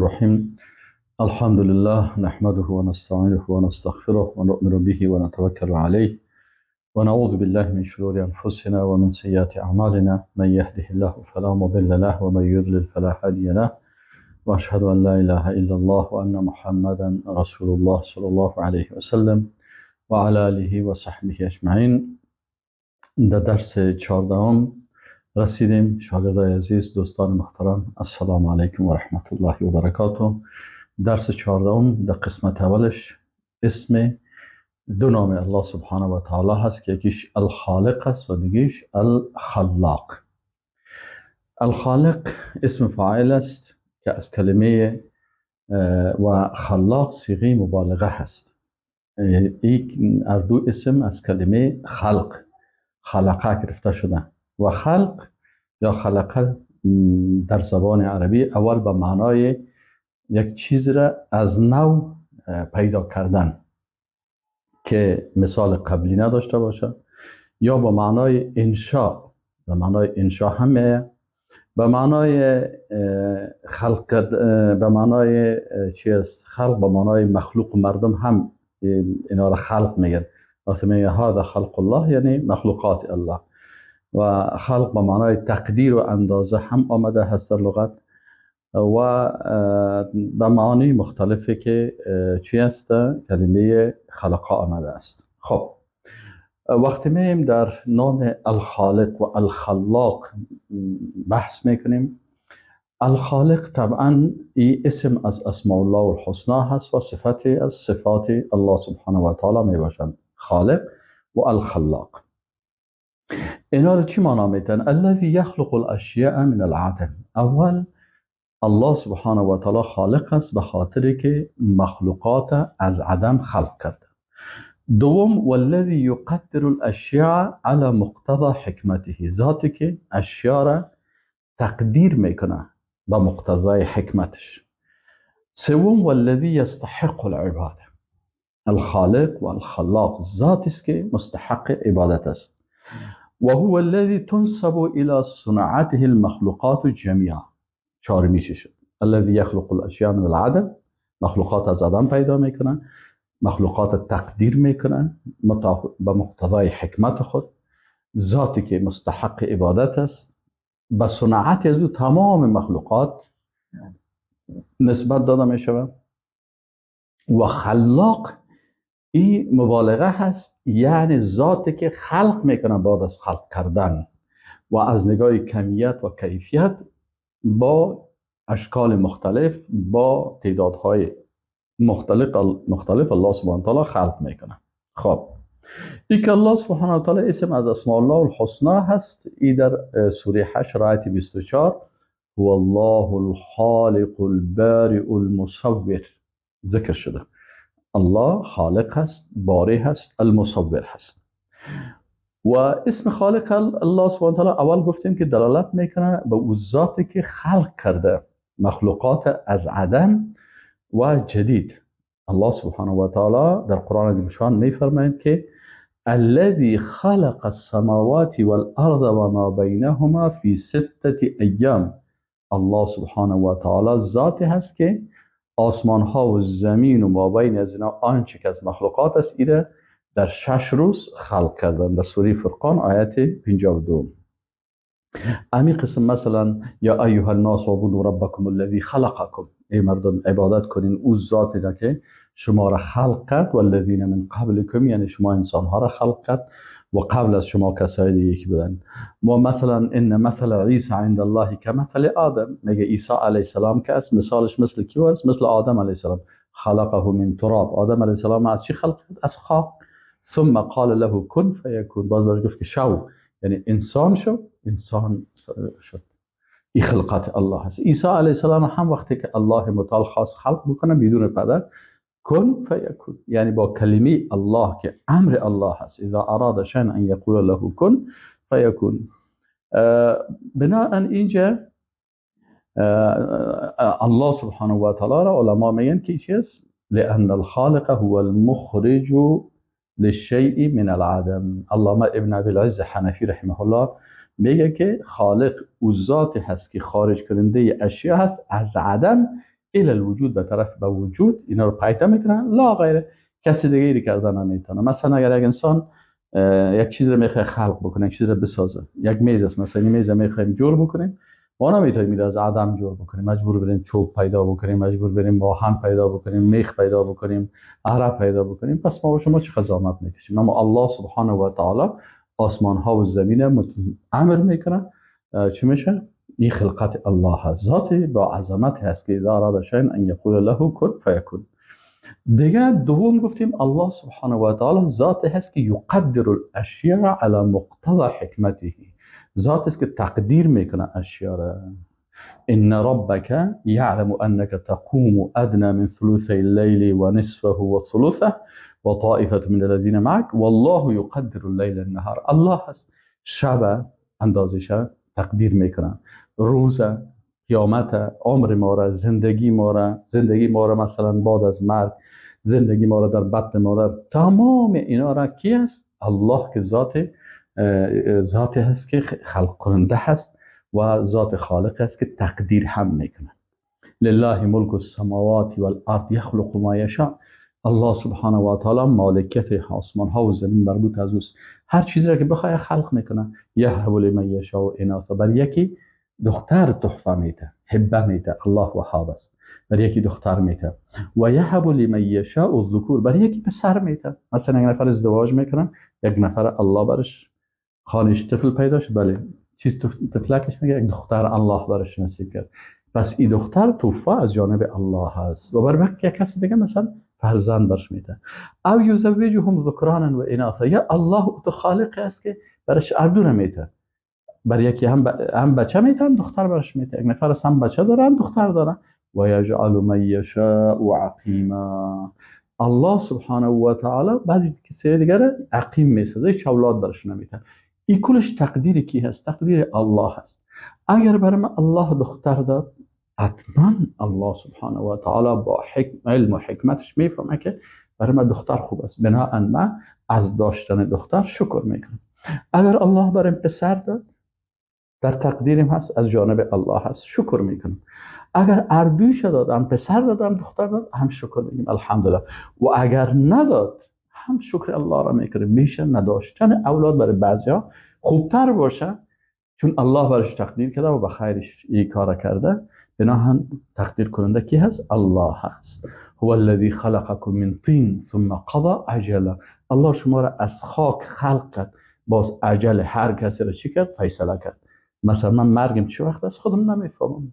الرحيم. الحمد لله نحمده ونستعينه ونستغفره ونؤمن به ونتوكل عليه ونعوذ بالله من شرور أنفسنا ومن سيئات أعمالنا، من يهده الله فلا مضل له ومن يضلل فلا هادي له، وأشهد أن لا إله إلا الله وأن محمدا رسول الله صلى الله عليه وسلم وعلى آله وصحبه أجمعين. در درس 14 رسیدیم. شاگردای عزیز، دوستان محترم، السلام علیکم و رحمت الله و برکاته. درس 14 در قسمت اولش اسم دو نام الله سبحانه و تعالی هست که یکیش الخالق است و دیگیش الخلاق. الخالق اسم فاعل است که از کلمه و خلاق صیغه مبالغه هست. این دو اسم از کلمه خلقه گرفته شده و خلق یا خلقه در زبان عربی اول به معنای یک چیز را از نو پیدا کردن که مثال قبلی نداشته باشه، یا به معنای انشاء، به معنای انشاء همه، به معنای خلق، به معنای چیز خلق، به معنای مخلوق مردم هم اینا را خلق میگن. وقتی میگه هذا خلق الله یعنی مخلوقات الله. و خلق به معنای تقدیر و اندازه هم آمده هست در لغت و به معانی مختلفی که چی است کلمه خلقه آمده است. خب وقتی میم در نام الخالق و الخلاق بحث میکنیم، الخالق طبعا این اسم از اسماء الله الحسنا هست و صفت از صفات الله سبحانه و تعالی می باشند، خالق و الخلاق. اینا رو چی معنا میتن؟ الذی یخلق الاشیاء من العدم. اول الله سبحانه و تعالی خالق است به خاطری که مخلوقات از عدم خلق کرد. دوم والذی یقدر الاشیاء علی مقتضى حکمته، ذاتی که اشیاء را تقدیر میکنه به مقتضای حکمتش. سوم والذی یستحق العباده. الخالق و الخلاق ذاتی است که مستحق عبادت است. و هو الذی تنسب الى صنعته المخلوقات جميعا. چهارمیش شد الذی یخلق الاشیاء من العدم، مخلوقات از عدم پیدا میکنن، مخلوقات تقدیر میکنن به مقتضای حکمت خود، ذاتی که مستحق عبادت است، به صنعت از او تمام مخلوقات نسبت داده میشود. و خلاق این مبالغه هست، یعنی ذاتی که خلق میکنه بعد از خلق کردن و از نگاه کمیت و کیفیت با اشکال مختلف، با تعدادهای مختلف الله سبحانه و تعالی خلق میکنه. خب این که الله سبحانه و تعالی اسم از اسماء الله الحسنا هست، این در سوره 8 آیه 24 هو الله الخالق البارئ المصور ذکر شده. الله خالق هست، باری هست، المصور هست. و اسم خالق الله سبحانه و تعالی اول گفتیم که دلالت میکنه به اون ذاتی که خلق کرده مخلوقات از عدم و جدید. الله سبحانه و تعالی در قرآن عظیم شان میفرماید که الذي خلق السماوات والارض وما بينهما في 6 ایام. الله سبحانه و تعالی ذاتی هست که آسمان ها و زمین و ما بین از اینا آنچه که از مخلوقات است ایره در 6 روز خلق کردن. در سوره فرقان آیت 52. امی قسم مثلا یا ایها الناس اعبدوا ربکم الذی خلقکم، ای مردم عبادت کنین او ذاتی را که شما را خلق کرد، والذین من قبلکم یعنی شما انسان ها را خلق کرد و قبل از شما کسای دیگه که بودن. ما مثلا ان مثل عیسی عند الله کمثل آدم، میگه عیسی علیه السلام که است مثالش مثل کی است؟ مثل آدم علیه السلام. خلقه من تراب، آدم علیه السلام از چی خلق کرد؟ از خاک. ثم قال له کن فیکون، باز گفت که شو، یعنی انسان شو، انسان شد. این خلقت الله هست. عیسی علیه السلام هم وقتی که الله متعال خاص خلق بکنه بدون پدر، کن فیکون، یعنی با کلمه الله که امر الله هست، اذا اراد شیئا ان یقول له کن فیکون. بنابراین اینجا الله سبحانه و تعالی را علما میگن که چیست؟ لان الخالق هو المخرج للشیء من العدم. علامه ابن ابی العز حنفی رحمه الله میگه که خالق او ذاتی هست که خارج کننده اشیا هست از عدم الى الوجود، به طرف به وجود اینا رو پیدا میکنن، لا غیره، کسی دیگری کردن نمیتونه. مثلا اگر یک انسان یک چیز رو میخواد خلق بکنه، یک چیز رو بسازه، یک میز است مثلا، این میز رو میخوایم جور بکنیم، ما نمیتونیم از عدم جور بکنیم، مجبور بریم چوب پیدا بکنیم، مجبور بریم آهن پیدا بکنیم، میخ پیدا بکنیم، عرق پیدا بکنیم. پس ما و شما چه زحمت میکشیم؟ اما الله سبحانه و تعالی آسمان ها و زمین امر میکنه، چی میشه؟ این خلقت الله هست، ذاتی با عظمت هست که اذا اراد شیئا ان یقول له کن فیکون. دیگه دوم گفتیم الله سبحانه و تعالی ذات هست که یقدر الاشیاء علی مقتضى حکمته، ذات است که تقدیر میکنه اشیاء را. ان ربك يعلم انك تقوم ادنى من ثلثي الليل ونصفه وثلثه وطائفه من الذين معك والله يقدر الليل النهار. الله هست شب اندازش تقدیر میکنه، روز قیامت، عمر ما را، زندگی ما را مثلا بعد از مرگ، زندگی ما را در بطن مادر، تمام اینا را کی است؟ الله که ذات هست که خلق کننده هست و ذات خالق است که تقدیر هم میکنه. لله ملک السماوات والارض یخلق ما یشاء. الله سبحانه و تعالی مالکیت آسمان ها و زمین مربوط از اوست، هر چیزی را که بخواد خلق میکنه. یهب لمن یشاء اناثا، بر یکی دختر تحفه میده، هبه میده، الله وهاب است، بر یکی دختر میده. و یهب لمن یشاء الذکور، بر یکی پسر میده. مثلا یک نفر ازدواج میکنن، یک نفر الله برش خانش طفل پیدا شد، بله چیز طفلکش میگه، یک دختر الله برش نصیب کرد، پس این دختر توفه از جانب الله هست و بر وقت کسی دیگه مثلا فرزند برش میده. او یزوجهم ذکرانا و اناثا، یا الله تو خالق است که برش اردو نمیده، بر یکی هم بچه میده، هم دختر برش میده. یک نفر هم بچه داره، هم دختر داره. و یجعل من یشاء عقیما، الله سبحانه و تعالی بعضی کسی دیگر عقیم میسازه، هیچ اولاد برش نمیده. این کلش تقدیر کی هست؟ تقدیر الله هست. اگر برای من الله دختر داد، حتما الله سبحانه و تعالی با علم و حکمتش میفهمه که برای من دختر خوب است، بنابراین من از داشتن دختر شکر میکنم. اگر الله برای پسر داد، در تقدیرم هست، از جانب الله هست، شکر میکنم. اگر اردوش دادم، پسر دادم، دختر داد، هم شکر میگیم الحمدلله. و اگر نداد، هم شکر الله را میکنیم. میشه نداشتن اولاد برای بعضیا خوبتر باشه، چون الله برش تقدیر کرده و به خیرش این کار کرده. بناهن تقدیر کننده کی هست؟ الله هست. هو الذی خلقکم من طین ثم قضى اجله. الله شما را از خاک خلق کرد، باز اجل هر کسی را چی کرد؟ فیصله کرد. مثلا من مرگم چه وقت است خودم نمیفهمم.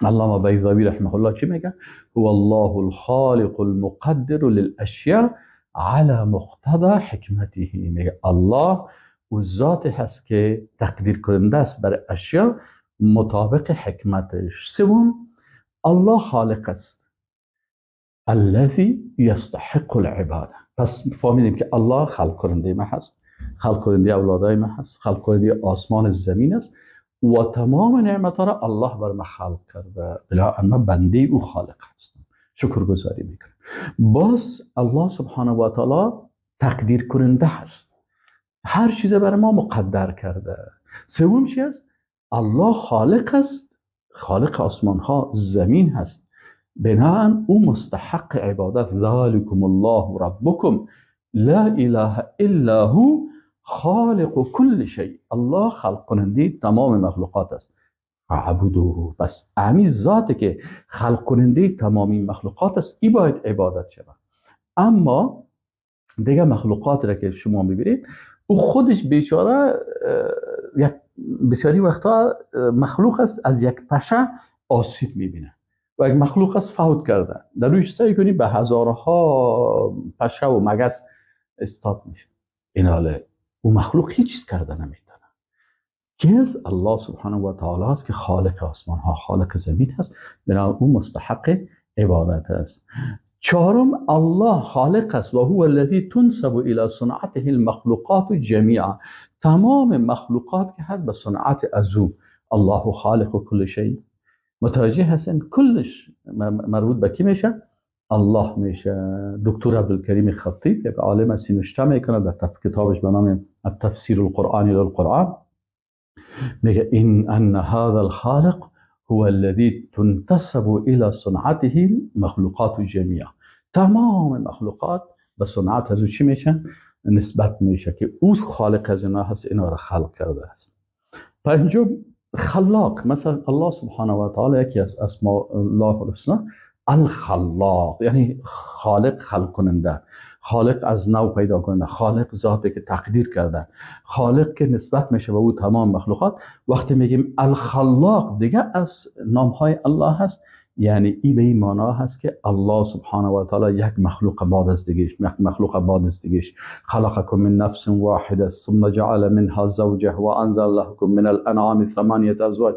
علامه بیضاوی رحمه الله چی میگه؟ هو الله الخالق المقدر للاشیاء على مقتضى حکمته. میگه الله او ذات هست که تقدیر کننده است برای اشیا مطابق حکمتش. سوم، الله خالق است، الذي يستحق العباده. پس فهمیدیم که الله خلق کننده ما هست، خلق کننده اولادای ما هست، خلق کننده آسمان زمین است و تمام نعمت را الله بر ما خلق کرده، بلا اما بنده او خالق هستم، شکر گزاری میکنم. باز الله سبحانه و تعالی تقدیر کننده هست، هر چیز برای ما مقدر کرده. سوم چی است؟ الله خالق است، خالق آسمان ها زمین هست، بناهن او مستحق عبادت. ذالکم الله ربکم لا اله الا هو خالق کل شیء. الله خلق کننده تمام مخلوقات است، فاعبدوه. بس امی ذاتی که خلق کننده تمامی مخلوقات است، ای باید عبادت شود. اما دیگه مخلوقات را که شما میبینید، او خودش بیچاره یک بسیاری وقتا مخلوق است از یک پشه آسیب میبینه و یک مخلوق است فوت کرده، در رویش سعی کنی به هزارها پشه و مگس استاد میشه، این حاله او مخلوق هیچ چیز کرده نمیتونه. جز الله سبحانه و تعالی است که خالق آسمان ها، خالق زمین هست، بنابراین او مستحق عبادت است. چهارم، الله خالق است و هو الذی تنسب الى صنعته المخلوقات جمیعا. تمام مخلوقات که هست به صنعت از او. الله خالق کل شیء. متوجه هستن؟ کلش مربوط به کی میشه؟ الله میشه. دکتر عبدالکریم خطیب یک عالم است، نوشته میکنه در کتابش به نام التفسیر القرآنی للقرآن، میگه ان هذا الخالق هو الذي تنتسب الى صنعته المخلوقات جميعا. تمام مخلوقات به صنعت از او چی میشن؟ نسبت میشه که او خالق از اینا هست، اینا را خلق کرده است. پنجم خلاق، مثلا الله سبحانه و تعالی یکی از اسماء الله الحسنا الخلاق، یعنی خالق، خلق کننده، خالق از نو پیدا کننده، خالق ذاتی که تقدیر کرده، خالق که نسبت میشه به او تمام مخلوقات. وقتی میگیم الخلاق دیگه از نامهای الله هست، یعنی این به این معنا هست که الله سبحانه و تعالی یک مخلوق بعد از دیگه، یک مخلوق بعد از دیگه خلقكم من نفس واحده ثم جعل منها زوجه و انزل لكم من الانعام ثمانیه ازواج.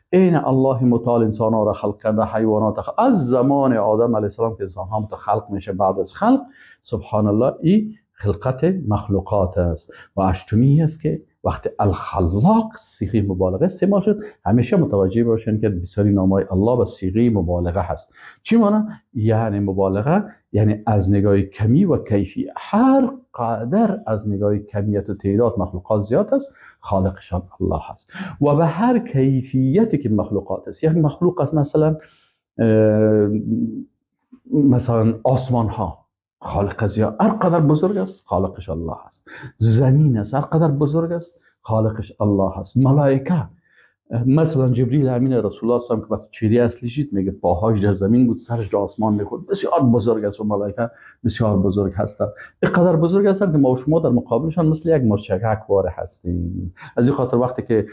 این الله متعال انسان ها را خلق کرده، حیوانات از زمان آدم علیه السلام که انسان هم خلق میشه، بعد از خلق سبحان الله این خلقت مخلوقات است. و اشتمی است که وقتی الخلاق صیغه مبالغه استعمال شد، همیشه متوجه باشین که بسیاری نامهای الله به صیغه مبالغه هست. چی معنی؟ یعنی مبالغه یعنی از نگاه کمی و کیفی، هر قدر از نگاه کمیت و تعداد مخلوقات زیاد است، خالقشان الله هست. و به هر کیفیتی که مخلوقات است، یک مخلوق است مثلا آسمان ها، خالق زیاد هر قدر بزرگ است، خالقش الله هست. زمین است، هر قدر بزرگ است، خالقش الله هست. ملائکه، مثلا جبریل امین رسول الله صلی الله علیه و که چهره اصلیش میگه پاهاش در زمین بود، سرش در آسمان میخورد، بسیار بزرگ است و ملائکه بسیار بزرگ هستند. اینقدر بزرگ هستند که ما و شما در مقابلشان مثل یک مرچک واره هستیم. از این خاطر وقتی که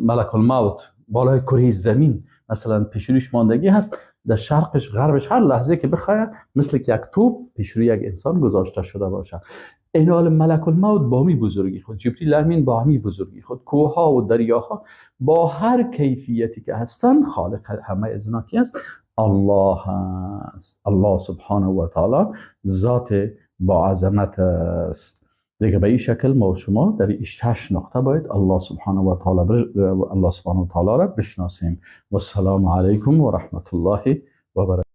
ملک الموت بالای کره زمین مثلا پیش ماندگی هست، در شرقش غربش هر لحظه که بخواد مثل که یک توپ پیش روی یک انسان گذاشته شده باشه. این حال ملک الموت با می بزرگی خود، جبریل امین با همی بزرگی خود، کوه ها و دریاها با هر کیفیتی که هستن، خالق همه از اینا کی است؟ الله هست. الله سبحانه و تعالی ذات با عظمت است. دیگه به این شکل ما و شما در این 8 نقطه باید الله سبحانه و تعالی را بشناسیم. و السلام علیکم و رحمت الله و برکاته.